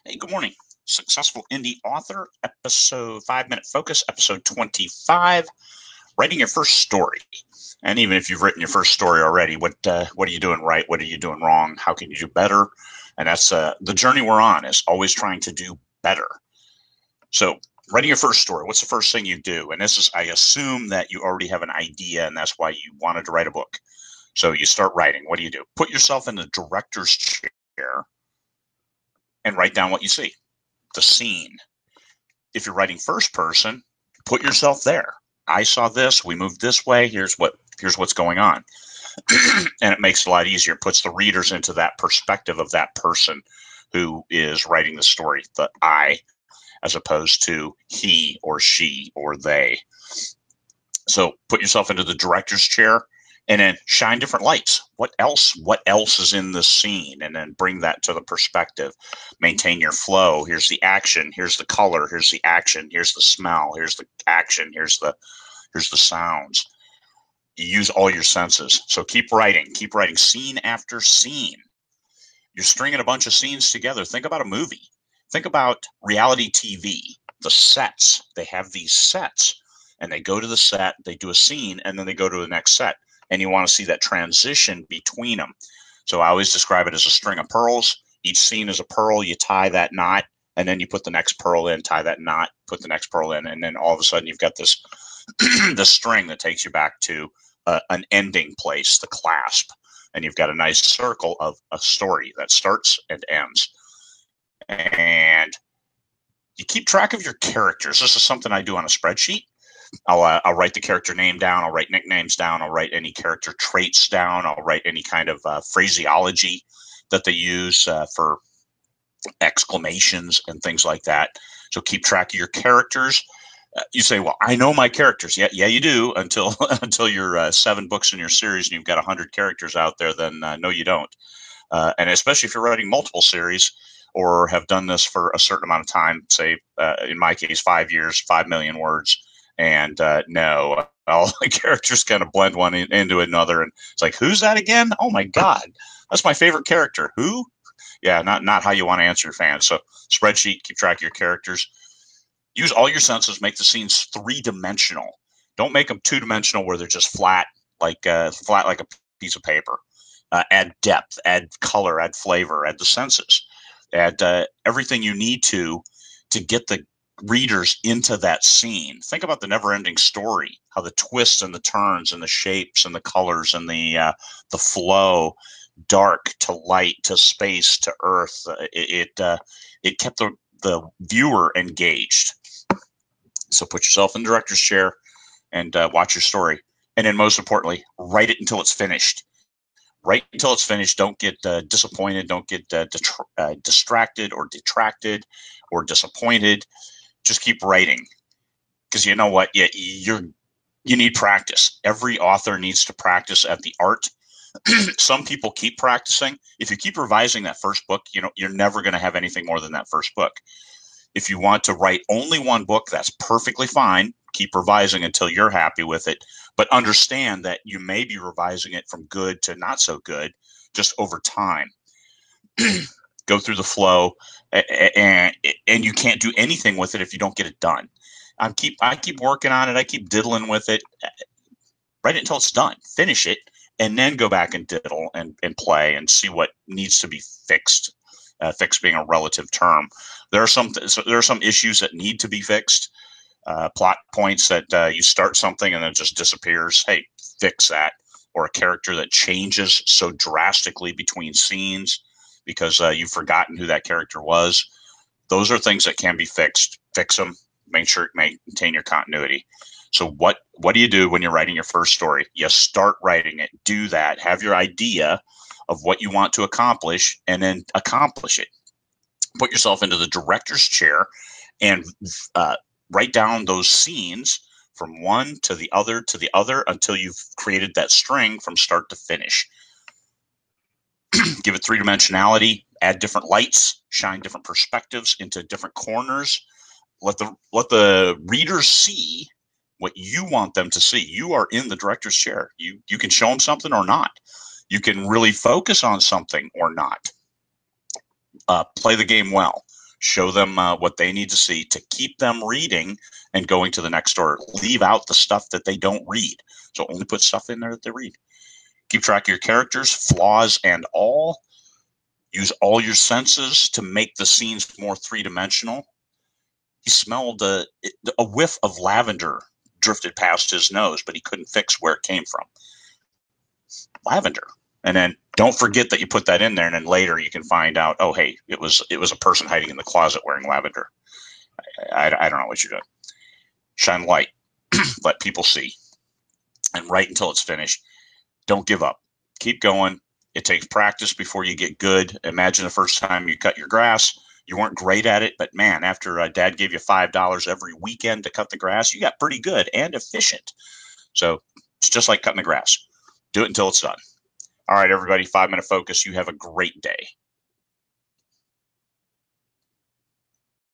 Hey, good morning. Successful Indie Author, episode 5-Minute Focus, episode 25, writing your first story. And even if you've written your first story already, what are you doing right? What are you doing wrong? How can you do better? And that's the journey we're on, is always trying to do better. So writing your first story, what's the first thing you do? And this is, I assume that you already have an idea, and that's why you wanted to write a book. So you start writing. What do? Put yourself in the director's chair and write down what you see, the scene. If you're writing first person, put yourself there. I saw this, we moved this way, here's what's going on. And it makes it a lot easier. It puts the readers into that perspective of that person who is writing the story, the I, as opposed to he or she or they. So put yourself into the director's chair and then shine different lights. What else is in the scene? And then bring that to the perspective. Maintain your flow. Here's the action. Here's the color. Here's the action. Here's the smell. Here's the action. Here's the sounds. You use all your senses. So keep writing scene after scene. You're stringing a bunch of scenes together. Think about a movie. Think about reality TV, the sets. They have these sets, and they go to the set, they do a scene, and then they go to the next set. And you want to see that transition between them. So I always describe it as a string of pearls. Each scene is a pearl. You tie that knot, and then you put the next pearl in, tie that knot, put the next pearl in, and then all of a sudden you've got this the string that takes you back to an ending place, the clasp. And you've got a nice circle of a story that starts and ends. And you keep track of your characters. This is something I do on a spreadsheet. I'll write the character name down. I'll write nicknames down. I'll write any character traits down. I'll write any kind of phraseology that they use for exclamations and things like that. So keep track of your characters. You say, well, I know my characters. Yeah, you do until you're 7 books in your series and you've got 100 characters out there. Then no, you don't. And especially if you're writing multiple series or have done this for a certain amount of time, say in my case, 5 years, 5 million words. And no, all the characters kind of blend one into another. And it's like, who's that again? Oh, my God. That's my favorite character. Who? Yeah, not how you want to answer your fans. So spreadsheet, keep track of your characters. Use all your senses. Make the scenes 3-dimensional. Don't make them 2-dimensional where they're just flat like a piece of paper. Add depth, add color, add flavor, add the senses. Add everything you need to get the readers into that scene. Think about the never-ending story, how the twists and the turns and the shapes and the colors and the flow, dark to light to space to earth. It kept the viewer engaged. So put yourself in the director's chair and watch your story. And then most importantly, write it until it's finished. Write until it's finished. Don't get disappointed. Don't get distracted or detracted or disappointed. Just keep writing, because you know what? You need practice. Every author needs to practice at the art. Some people keep practicing. If you keep revising that first book, you're never going to have anything more than that first book. If you want to write only one book, that's perfectly fine. Keep revising until you're happy with it. But understand that you may be revising it from good to not so good just over time. Go through the flow, and you can't do anything with it if you don't get it done. I keep working on it. I keep diddling with it. Write it until it's done. Finish it, and then go back and diddle and play and see what needs to be fixed. Fixed being a relative term. There are some issues that need to be fixed. Plot points that you start something and then it just disappears. Hey, fix that. Or a character that changes so drastically between scenes because you've forgotten who that character was. Those are things that can be fixed. Fix them. Make sure it maintain your continuity. So what do you do when you're writing your first story? You start writing it. Do that. Have your idea of what you want to accomplish and then accomplish it. Put yourself into the director's chair and write down those scenes from one to the other until you've created that string from start to finish. Give it 3-dimensionality, add different lights, shine different perspectives into different corners. Let the readers see what you want them to see. You are in the director's chair. You can show them something or not. You can really focus on something or not. Play the game well. Show them what they need to see to keep them reading and going to the next store. Leave out the stuff that they don't read. So only put stuff in there that they read. Keep track of your characters, flaws and all. Use all your senses to make the scenes more three-dimensional. He smelled a whiff of lavender drifted past his nose, but he couldn't fix where it came from. Lavender. And then don't forget that you put that in there, and then later you can find out, oh, hey, it was a person hiding in the closet wearing lavender. I don't know what you're doing. Shine light. Let people see. And write until it's finished. Don't give up. Keep going. It takes practice before you get good. Imagine the first time you cut your grass. You weren't great at it, but man, after Dad gave you $5 every weekend to cut the grass, you got pretty good and efficient. So it's just like cutting the grass. Do it until it's done. All right, everybody, 5-minute focus. You have a great day.